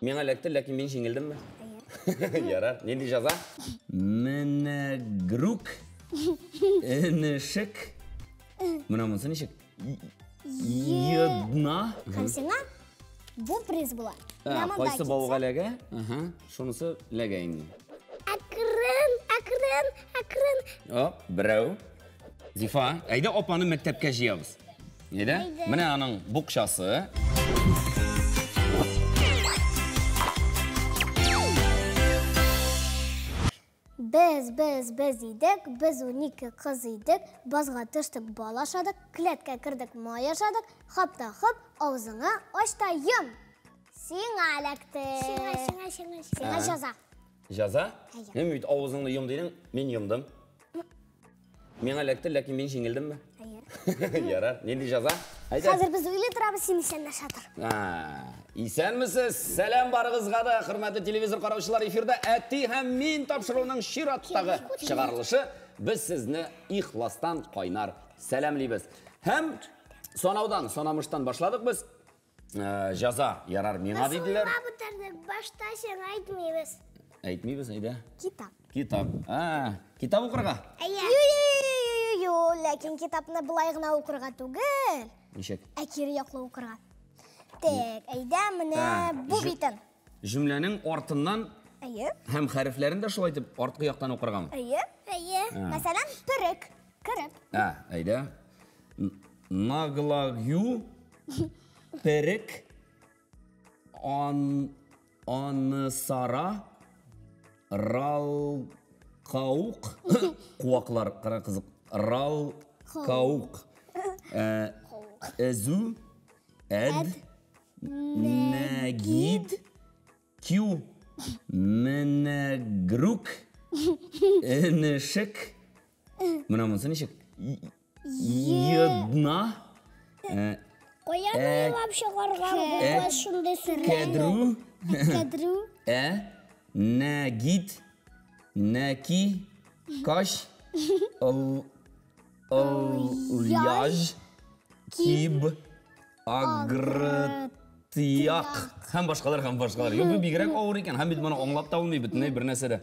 Мен әләкті, ләкин мен жеңілдім бі? Ярар, ненде жаза? Мінігрук, інішік. Мұна мұнсы нешік? Една. Қансыңа, бұл приз бұла. Қойсы бауға ләге? Шонысы ләге енді. Ақырын. Бірәу. Зифа, әйді опаны мәктепке жиябыз. Еді? Міне аның бұқшасы. Біз едік, біз 12 қыз едік, базға түштік бал ашадық, клетке кірдік май ашадық, қапта-қып, аузыңа аштайым. Сен әлікті. Сен жаза. Жаза? Мен өйт ауызыңды ем дейдің, мен емдім. Мен әлікті, ләкин мен жеңілдім бі? Ярар, ненде жаза? Қазір біз үйлі тұрабыз, сен исәнді шатыр. Исәнмісіз? Сәлем барығызға да, құрметті телевизор қараушылар эфирді әтті һәм мен тапшыруының шираттағы шығарылышы. Біз сізні ихластан қайнар сәлемлейбіз. Һәм сонамыштан башладық біз. Жаза, ярар, меңа дейділер. Сонға бұтардық, башта сен айтмейбіз. Айтмейбіз, айда? Китап. Китап оқырға? Ләкин китапны бұлайғына оқырға түгіл. Нешек? Әкері яқлы оқырға. Тек, әйді міне бұл бейтін. Жүмләнің ортыннан һәм хәріфлерін де шулайтып, ортқы яқтан оқырға мы? Мәсәлән, пірік, кіріп. Әйді. Нағлагю, пірік, анысара, ралқауқ, қуақлар, қара қызық. Ралқауқ, әзу, әд, нәгид, кю, мінігрук, інішік, мұна мұнсы нешік? Една, Қояны вообще қарған бұлға шынды кәдру, Кәдру, нәгид, нәки, каш, Ляж, киб, агртияқ. Һәм башқалар. Бұл бигірек ауыр екен. Һәм бит мұны оңлап тауылмай бүтіней бір нәрседі.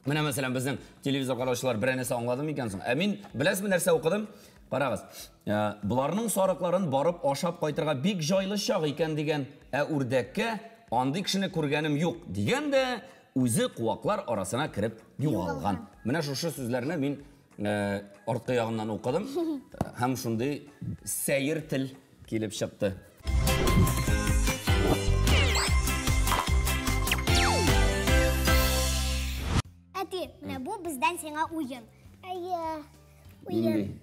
Міне мәселен біздің телевизор қараушылар бір нәрсе оңладым екенсің. Әмин, біләсіз бір нәрсе оқыдым? Қарағыз. Бұларының сарықларын барып ашап қайтырға бик жайлы шақ екен деген үрдәкке андый кішіні көргенім жоқ. Деген де өзі қуақлар арасына кіріп юғалған. Міне шушы сөзлеріне мен ортқы яғымнан оқыдым, һәм шундай сәйір тіл келіп шықты. Әти, міне бұл бізден сеңа ойын. Ойын.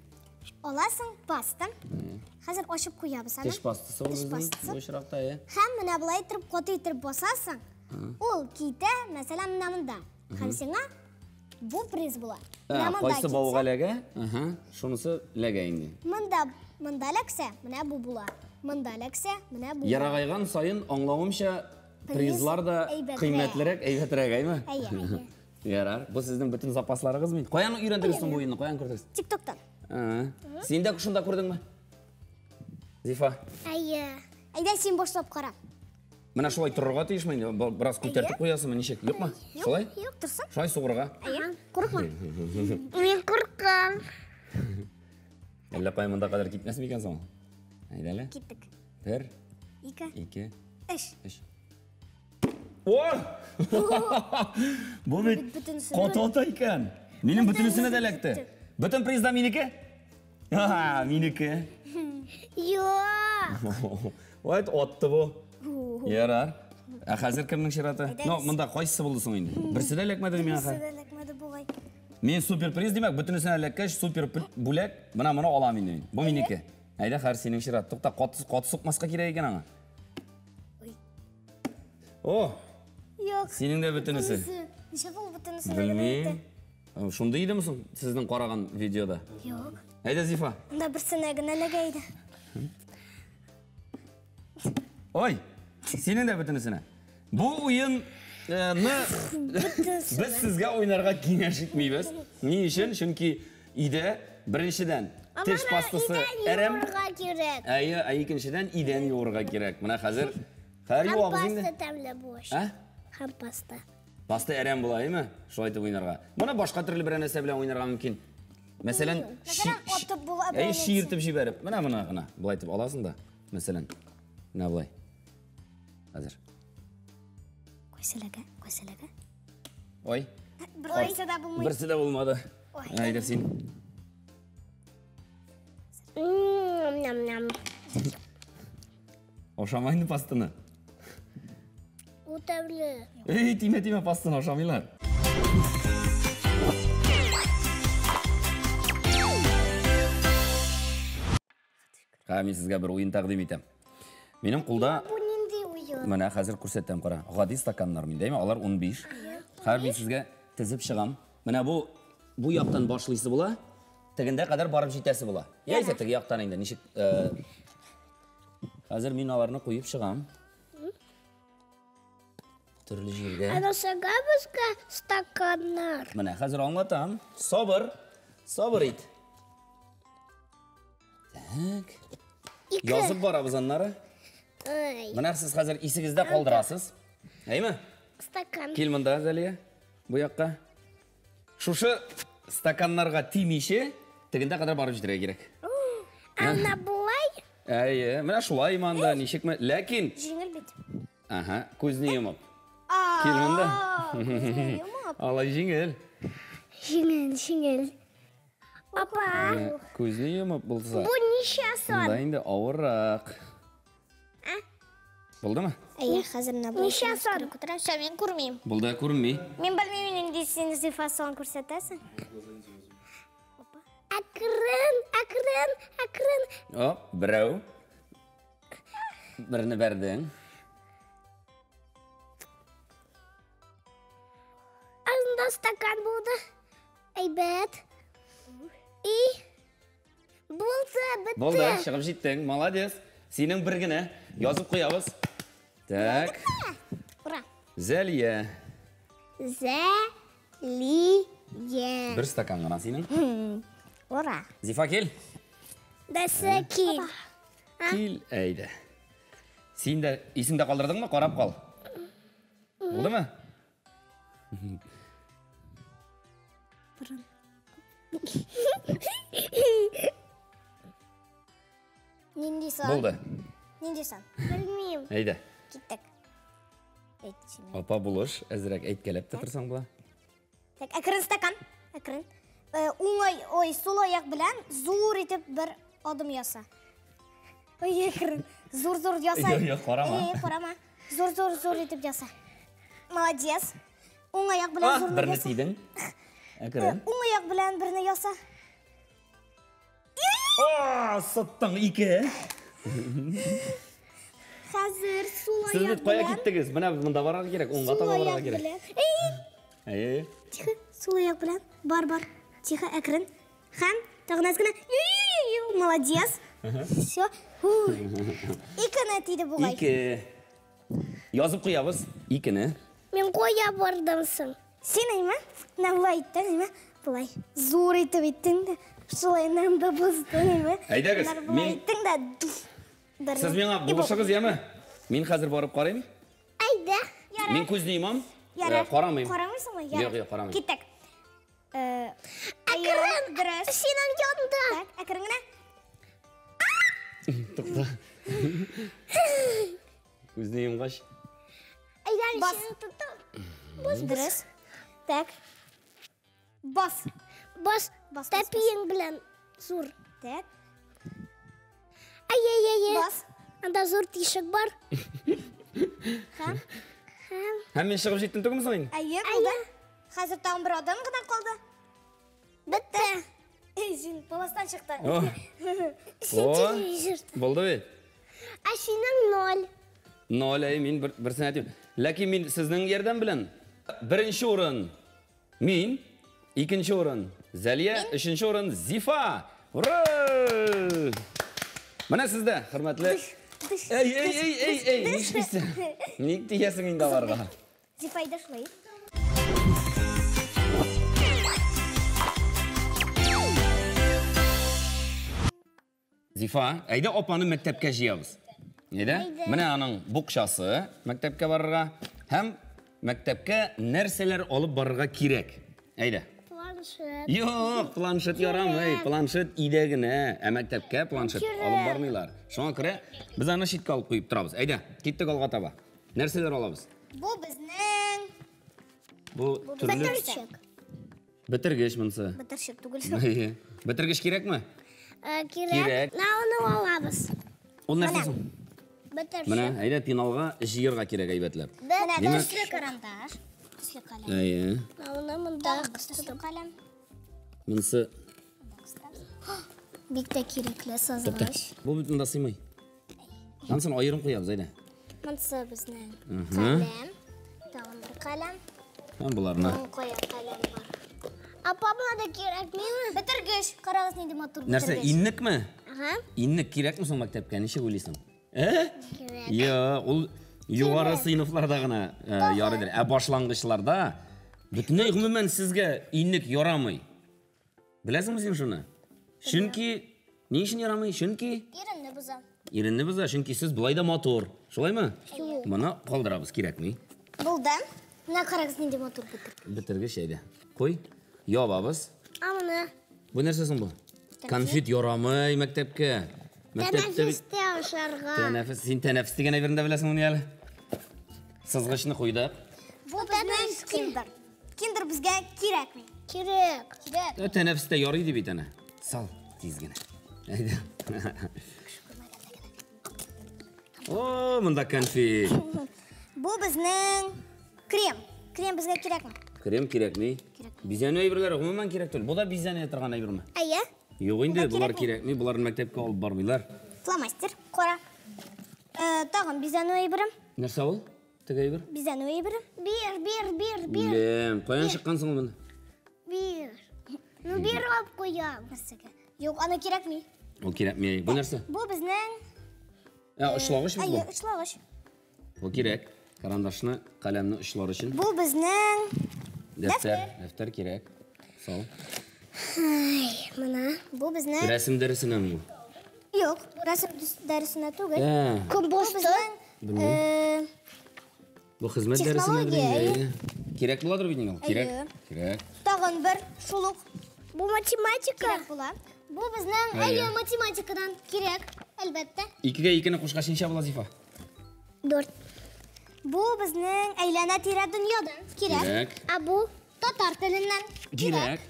Оласың пасты. Қазір ашып қоябыз. Теш пастысы ол біздің өшірақта, Һәм міне бұлай тұрып, қоты тұрып басасың. Ол кейті, мәселен мұнда. Һәм сеңа бұл приз бұла. Қойсы бауға ләге? Шонысы ләге енді. Мұнда ләксе, міне бұл бұла. Мұнда ләксе, міне бұл. Ярағайған сайын аңлауымша призлар да қиметлірек, әйбәтірек, әйме? Ярар. Бұл сіздің бүтін запасларыңыз мен. Қоян үйрендірісің бұл ойынны, қоян көрдіңіз? Тиктоктан. Сен де күшінде көрдің ме? Зифа? Әйді сен бошлап қара. Мына шулай тұрырға тейішмейді, біраз көтертіп қоясы ма, нешек? Yok ма? Шулай? Yok, тұрсын. Шулай суғырға? Қорқма. Мен қорқам. Әлі қаймында қадар кетмесім екен соң? Әйдәлі? Кеттік. 1, 2, 3. Бұл бет қотота екен. Менің бүтінісіне дәләкті. Бүтін призда менікі? Менікі. Йоқ. Ойт, отты бұл. Ярар. Қазір кімнің шираты? Мұнда қойсысы болды соң енді. Бірсі дәләкмеді мен аға? Бірсі дәләкмеді бұғай. Мен супер приз демек, бүтінісіне дәләккәш супер бүлек, мұны олам енді. Бұл менікі. Әйді қар сенің шираты. Тоқта қоты сұқмасқа керек екен аңа. О! Сенің де бүтінісі. Неше бұл бүтінісі? Білмейм. Шунды еді мұсың сіздің қараған видеода? Йоқ. Әйді Зифа? Мұнда бірсіне әгін Ой, сенің де бүтінісіне. Бұл ойын біз сізге ойнарға кеңеш етмейбіз. Не үшін? Чүнки үйде біріншіден теш пастасы әрім. Екіншіден иден юырға керек. Мұна қазір Qari yo'q Hampasta endi. tamla bo'sh. Ha? Hampasta. Pasta aram bo'laymi? Shulay deb o'ynarga. Mana boshqa turli bir narsa bilan o'ynarga mumkin. Masalan, otib bo'lib, shiyirtib berib. Mana qana. Bulay deb olasizda. Masalan, nima bulay? Hozir. Qo'ysalaga. Oy. Birisida bo'lmaydi. Birisida bo'lmadi. Hayda sen. Nam. O'shamaydi pastani. U tavli. Ey, tima pastani o'shamaylar. Men sizga bir o'yin taqdim etam. Mening qo'lda Bu nindi o'yin? mana hozir ko'rsatam, qara. G'odiy stakanlar mendaymi? Ular 15. Har bir sizga tizib chiqam. Mana bu yoqdan boshlaysiz bo'la, teginda qadar borib yetasiz bo'la. Yaysa tegi yoqtaningda nishik hozir men ularni qo'yib chiqam. Turli yerga. Ana sagabizga stakanlar. Mana hozir anlatam. Sabr et. Tak. Yozib boramiz onları. Mana siz hozir esingizda qoldirasiz. Aymi? Stakan. Kel bunda Zaliya. Bu yoqqa. Shu stakanlarga timishi teginda qadar borib yetirish kerak. Ana bulay. Ayy, mana shulay manda nishikmi? Lekin Jingil bit. aha, ko'zni yumib. Kel bunda. Ala jingil. Jingil. Papa. Ko'zni yumib bo'lsa. Bu nisha son. Bunda endi og'irroq. Bo'ldimi? Ay, hozir nima bo'ldi? Nisha son. Ko'tarasha, men ko'rmayman. Bo'ldi, ko'rinmay. Men bilmayman endi sen zifason ko'rsatasan. Akrin. Hop, birov. Birini berding. Aslında stakan bo'ldi. Aybat. Bo'ldi, chiqib jetding. Молодец. Sening birgina yozib qo'yamiz. Tak. Ura. Zaliya. Bir stakan gana sening. Ura. Zifa kel. Dasaki. Kel, ayda. Sen de esingda qoldirdingmi? Qarab qol. Bo'ldimi? Nindisan. Bo'ldi. Nindisan. Bilmayman. Ayda. Ketdik. Aytchimi. Opa bo'lish, azrak aytkalab tursang bo'la. Tak, akrin stakan. Akrin. O'ng so'l oyoq bilan zo'r etib bir odim yosa. Akrin. Zo'r yosa. Yo'q, qarama. Qarama. Zo'r etib yosa. Молодец. O'ng oyoq bilan zo'r yosa. Birini tiyding. Akrin. O'ng oyoq bilan birini yosa. Satding 2. Hozir so'l Siz oyoq deb qo'ya ketdingiz. Mana bunda borarga kerak, o'ngga to'g'riga kerak. Ay. Tixi, so'l oyoq bilan bor. Tixi, akrin. Ham tag'nasgina. Молодец. Всё. Ikkini tiydi bo'lay. 2. Yozib qo'yamiz 2 ni. Men qo'ya bordimsin. Sen nima? Nima aytding? Bo'lay. Zo'r etib aytding-da. Shulay namda bo'zdingmi? Aydagiz, men aytding-da. siz menga bo'lishingiz yami? Men hozir borib qaraymi? Ayda. Men ko'zni yumam. Qaramayman. Qaramaysanmi? Yo'q, qaramayman. Ketdik. Akrin, dras. Sening yonda. Tak, akringina. To'xta. Ko'zni yumg'ash. Aydan seni tutib. Bos dras. Tak. Bos. Tapiying bilan zo'r. Tak. Ay. Bos. Anda zo'r teshik bor. Ham. Men chiqib jetdim to'g'rimi? Ayy, bo'ldi. Hozir tam bir odamgina qoldi. Bitta. Sen bolasdan chiqding. Bo'ldi-ku. Ashining 0. 0 men bir sani aytayman. Lekin men sizning yerdan bilan birinchi o'rin men, ikkinchi o'rin Zaliya, uchinchi o'rin Zifa. Ura! Mana sizda, hurmatli. Ey, nishmisa. Nik tiyasin inda varga. Zifayda shulay. Zifa, ayda opani maktabga yeyamiz. Әйдә? Менә аның букчасы мәктәпкә барырга һәм мәктәпкә нәрсәләр алып барырга кирәк. Әйдә. Планшет. Юк, планшет ярамый. Планшет өйдә генә. Ә мәктәпкә планшет алып бармыйлар. Шуңа күрә без аны читкә алып куеп торабыз. Әйдә, киттек алга таба. Нәрсәләр алабыз? Бу безнең Бу төрле битәрчек. бетергеч монсы. Битәрчек түгел. Бетергеч кирәкме? Кирәк. Науны алабыз. Ул нәрсә соң? Битәрчек. Менә, әйдә пеналга җыярга кирәк әйбәтләп. Менә төсле карандаш. Төсле каләм. Әйе. Науны монда төсле каләм. Монсы Бик тә кирәкле Топта. сазгыч. Бу бит монда сыймый. Ансын аерым куябыз, әйдә. Монсы безнең каләм. Тагын бер каләм. Һәм буларны. Кая каләм бар. Апа бuna да кирәкмиме? Битергеч. Карагыз нинди матур Нәрсә, иннекме? Ага. Иннек кирәкме соң мәктәпкә? Ничек уйлыйсың? Кирәк. Я, ул югары сыйныфларда гына ярыйдыр. Ә башлангычларда бөтенләй гомумән сезгә иннек ярамый. Беләсеңме син шуны? Чөнки ни өчен ярамый? Чөнки Иренне буза. иренне боза, чөнки сез булай да матур. Шулаймы? Моны калдырабыз, кирәкми. Булды. Менә карагыз нинди матур битер. Бетергеч әйдә. Куй. Ябабыз. Амына. Бу нәрсә соң бу? Конфет ярамый мәктәпкә. Тәнәфестә ашарга. Тәнәфес, син тәнәфес дигән әйберне беләсеңме ни әле? Сызгычны куйдык. Бу безнең киндер. Киндер безгә кирәкми. Кирәк. Кирәк. Тәнәфестә ярый дип бит әнә. Сал тиз генә. Әйдә. О, монда конфет. Бу безнең крем. Крем безгә кирәкми. Крем кирәкми? Бизәнү әйберләре гомумән кирәк түгел. Бу да бизәнә торган әйберме? Әйе. Юк инде, булар кирәкми, буларны мәктәпкә алып бармыйлар. Фломастер. Кара. Тагын бизәнү әйберем. Нәрсә ул? Теге әйбер? Бизәнү әйберем. Бир. Үлем, каян чыккан соң ул? Бир. Ну бир алып куям безгә. Юк, аны кирәкми. Ул кирәкми. Бу нәрсә? Бу безнең Ошлагыч бу. әйе, ышлагыч. Бу кирәк. Карандашны, каләмне очлар өчен. Бу безнең Дәфтәр кирәк. Сау. Менә бу безнең Рәсем дәресенәме бу? Юк, рәсем дәресенә түгел. Ә, Компостер. бу хезмәт дәресенә Технология, бирелгән. Кирәк буладыр бит инде. Кирәк. Әйе. Кирәк. Тагын бер шулук. Бу математика. Кирәк була. Бу безнең әйе математикадан кирәк, әлбәттә. 2-гә 2-не кушкач ничә була Зифа? 4. Бу безнең әйләнә тирә дөньядан кирәк. Кирәк. Ә бу татар теленнән Кирәк.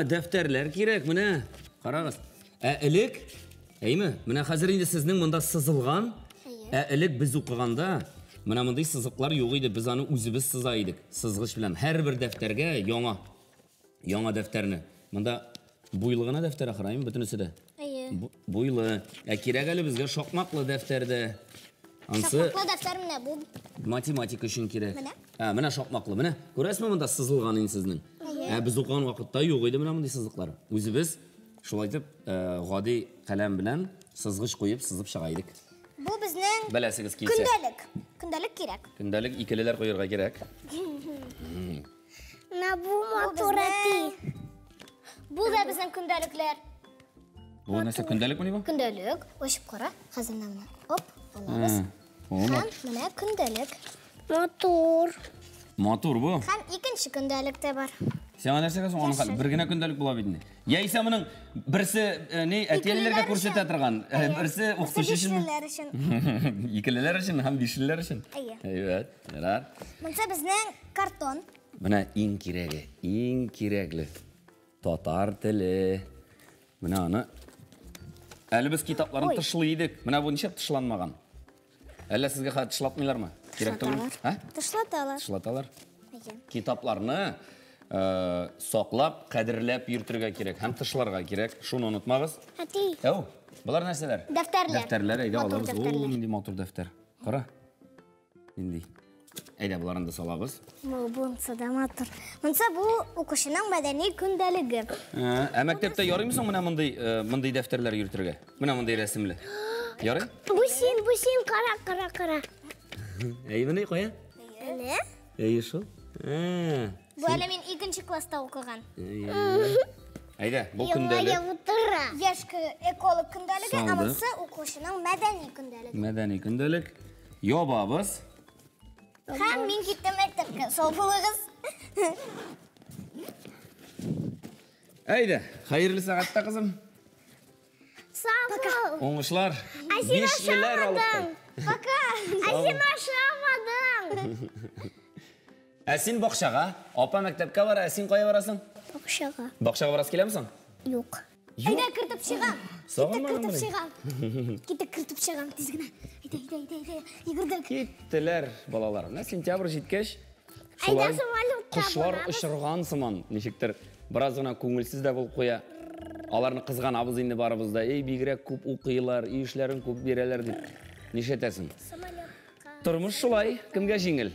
Дәфтәрләр кирәк менә. Карагыз. Элек, әйме, менә хәзер инде сезнең монда сызылган. Элек без укыганда менә мондый сызыклар юк иде. Без аны үзебез сыза идек. Сызгыч белән һәрбер дәфтәргә яңа дәфтәрне. Монда буйлы гына дәфтәр ахыраймы бөтенесе дә. Әйе. Буйлы. Кирәк әле безгә шакмаклы дәфтәрдә. Ансы Шакмаклы дәфтәр менә бу. математика өчен кирәк. Менә. Менә шакмаклы. Менә күрәсезме монда сызылган инде сезнең. Без укыган вакытта юк иде менә мондый сызыклар. Үзебез шулай итеп гади каләм белән сызгыч куеп сызып чыга идек. Бу безнең Беләсегез килсә. Көндәлек кирәк. Көндәлек икелеләр куярга кирәк. Менә бу матурати. Бу да безнең көндәлекләр. Бу нәрсә көндәлекме ни бу? Көндәлек. Ачып кара. Хәзер менә. Оп, алабыз. Һәм менә көндәлек. Матур бу. Һәм икенче көндәлек тә бар. Сиңа нәрсәгә соң аның хәл? Бер генә көндәлек була бит инде. Яисә моның берсе әтияләргә күрсәтә торган, берсе укытучы өчен. Икелеләр өчен һәм бишлеләр өчен. Әйбәт. Ярар. Монда безнең картон. Менә иң кирәкле. Татар теле. Менә аны әле без китапларны тышлый идек. Менә бу ничек тышланмаган? Әллә сезгә хәт тышлатмыйлармы? Кирәк түгел? Тышлаталар. Тышлаталар. Әйе. Китапларны саклап, кадерләп йөртергә кирәк һәм тышларга кирәк. Шуны унытмагыз. Әти. Әу, булар нәрсәләр? Дәфтәрләр. Дәфтәрләр, әйдә Матур алабыз. дәфтәрләр. О, нинди матур дәфтәр. Кара. Нинди. Әйдә буларны да салабыз. Бунсы да матур. Монса бу укучының мәдәни көндәлеге. Мәктәптә ярыймы соң менә мондый дәфтәрләр йөртергә? Менә мондый рәсемле. Ярый? Бу син кара. Әйе, менә кая? Әле? Әйе шул. Бу әле мин 2нче класста укыган. Әйдә, бұл күндәлік. Яшкі эколог күндәлігі, Салды. амасы оқушының мәдәни күндәлігі. Мәдәни күндәлік. Ябабыз. Һәм мин киттем мәктәпкә, сау булыгыз. Әйдә, хәерле сәгатьтә кызым. Сау бул. Оңышлар. Син Бишлеләр алып ашамадың. кайт. Пока. Син ашамадың. Син бакчага, апа мәктәпкә бара, син кая барасың? Бакчага. Бакчага барасы киләмсең? Юк. Әйдә кертеп чыгам. Сагынма Китеп менә. чыгам. Китеп кертеп чыгам тиз генә. Әйдә. Йөгердек. Киттеләр балалар. Менә сентябрь җиткәч, Әйдә самолетта кошлар барабыз. очырган сыман, ничектер, бераз гына күңелсез дә булып куя. Аларны кызганабыз инде барыбызда. Эй, бигрәк күп укыйлар, эшләрен күп бирәләр дип. Нишәтәсең? Самолетка. Тормыш шулай, кемгә җиңел?